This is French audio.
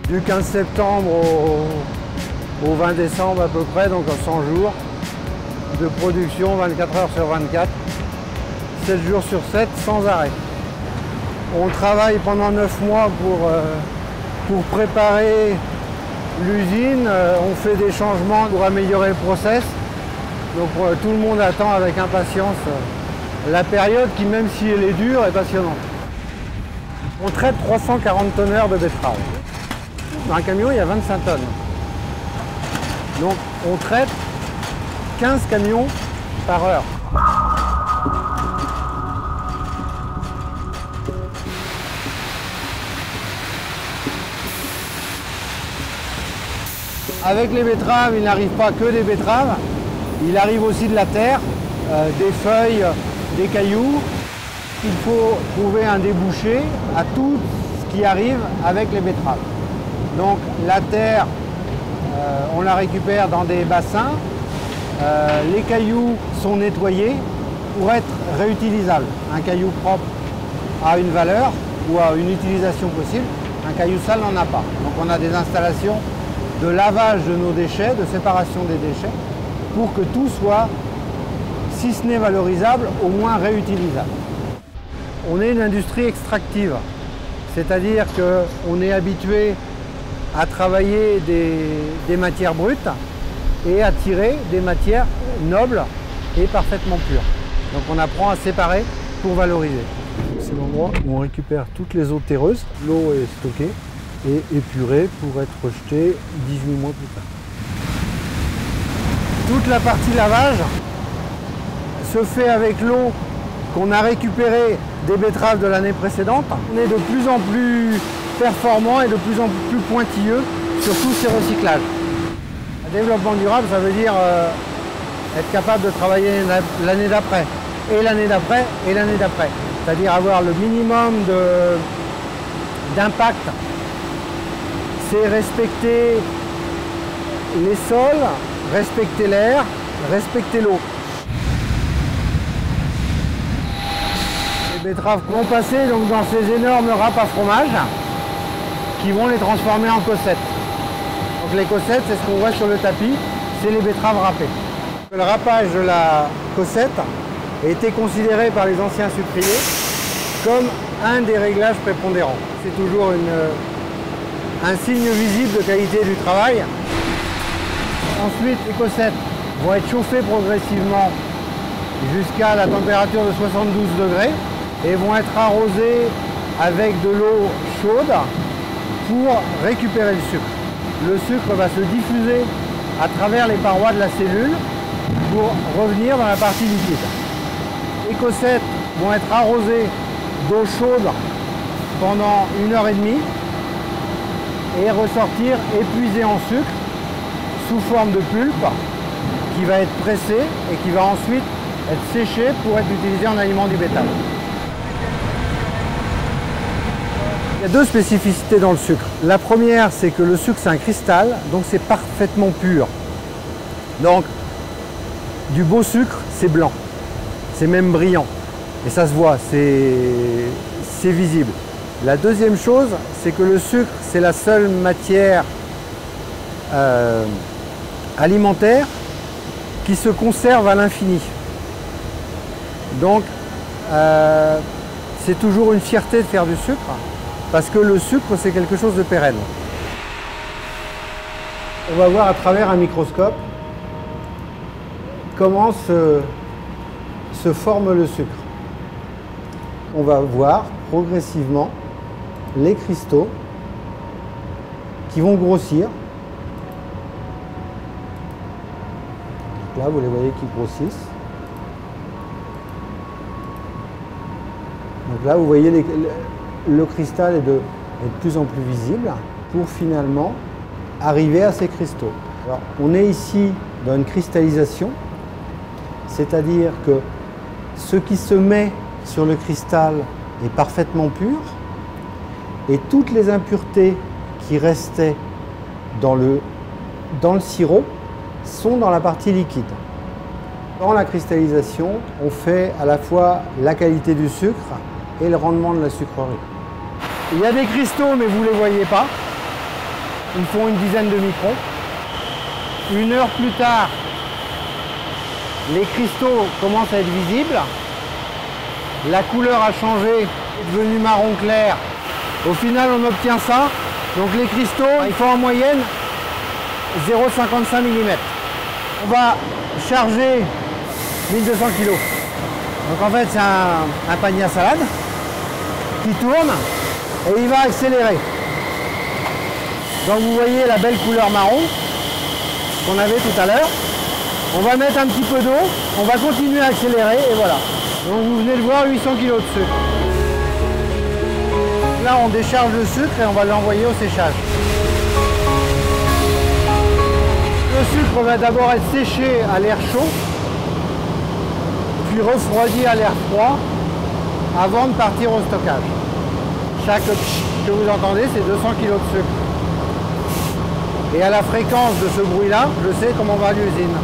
Du 15 septembre au 20 décembre à peu près, donc en 100 jours de production, 24 heures sur 24, 7 jours sur 7, sans arrêt. On travaille pendant 9 mois pour préparer l'usine, on fait des changements pour améliorer le process. Donc tout le monde attend avec impatience la période qui, même si elle est dure, est passionnante. On traite 340 tonneurs de betteraves. Dans un camion, il y a 25 tonnes. Donc on traite 15 camions par heure. Avec les betteraves, il n'arrive pas que des betteraves, il arrive aussi de la terre, des feuilles, des cailloux. Il faut trouver un débouché à tout ce qui arrive avec les betteraves. Donc la terre, on la récupère dans des bassins. Les cailloux sont nettoyés pour être réutilisables. Un caillou propre a une valeur ou a une utilisation possible. Un caillou sale n'en a pas. Donc on a des installations de lavage de nos déchets, de séparation des déchets, pour que tout soit, si ce n'est valorisable, au moins réutilisable. On est une industrie extractive, c'est-à-dire qu'on est habitué à travailler des matières brutes et à tirer des matières nobles et parfaitement pures. Donc on apprend à séparer pour valoriser. C'est l'endroit où on récupère toutes les eaux terreuses. L'eau est stockée et épurée pour être rejetée 18 mois plus tard. Toute la partie lavage se fait avec l'eau qu'on a récupérée des betteraves de l'année précédente. On est de plus en plus performant et de plus en plus pointilleux sur tous ces recyclages. Le développement durable, ça veut dire être capable de travailler l'année d'après, et l'année d'après, et l'année d'après. C'est-à-dire avoir le minimum d'impact. C'est respecter les sols, respecter l'air, respecter l'eau. Les betteraves vont passer donc dans ces énormes râpes à fromage qui vont les transformer en cossettes. Donc les cossettes, c'est ce qu'on voit sur le tapis, c'est les betteraves râpées. Le râpage de la cossette a été considéré par les anciens sucriers comme un des réglages prépondérants. C'est toujours un signe visible de qualité du travail. Ensuite, les cossettes vont être chauffées progressivement jusqu'à la température de 72 degrés et vont être arrosées avec de l'eau chaude pour récupérer le sucre. Le sucre va se diffuser à travers les parois de la cellule pour revenir dans la partie liquide. Les cossettes vont être arrosées d'eau chaude pendant 1h30 et ressortir épuisées en sucre sous forme de pulpe qui va être pressée et qui va ensuite être séchée pour être utilisée en aliment du bétail. Il y a deux spécificités dans le sucre. La première, c'est que le sucre, c'est un cristal, donc c'est parfaitement pur. Donc, du beau sucre, c'est blanc, c'est même brillant. Et ça se voit, c'est visible. La deuxième chose, c'est que le sucre, c'est la seule matière alimentaire qui se conserve à l'infini. Donc, c'est toujours une fierté de faire du sucre, parce que le sucre, c'est quelque chose de pérenne. On va voir à travers un microscope comment se forme le sucre. On va voir progressivement les cristaux qui vont grossir. Là, vous les voyez qui grossissent. Donc là, vous voyez le cristal est de plus en plus visible pour finalement arriver à ces cristaux. Alors, on est ici dans une cristallisation, c'est-à-dire que ce qui se met sur le cristal est parfaitement pur et toutes les impuretés qui restaient dans le sirop sont dans la partie liquide. Dans la cristallisation, on fait à la fois la qualité du sucre et le rendement de la sucrerie. Il y a des cristaux, mais vous ne les voyez pas. Ils font une dizaine de microns. 1 heure plus tard, les cristaux commencent à être visibles. La couleur a changé, est devenue marron clair. Au final, on obtient ça. Donc les cristaux, ils font en moyenne 0,55 mm. On va charger 1200 kg. Donc en fait, c'est un panier à salade qui tourne et il va accélérer. Donc vous voyez la belle couleur marron qu'on avait tout à l'heure. On va mettre un petit peu d'eau, on va continuer à accélérer et voilà. Donc vous venez de voir 800 kg de sucre. Là on décharge le sucre et on va l'envoyer au séchage. Le sucre va d'abord être séché à l'air chaud, puis refroidi à l'air froid avant de partir au stockage. Chaque pch que vous entendez, c'est 200 kg de sucre. Et à la fréquence de ce bruit-là, je sais comment on va à l'usine.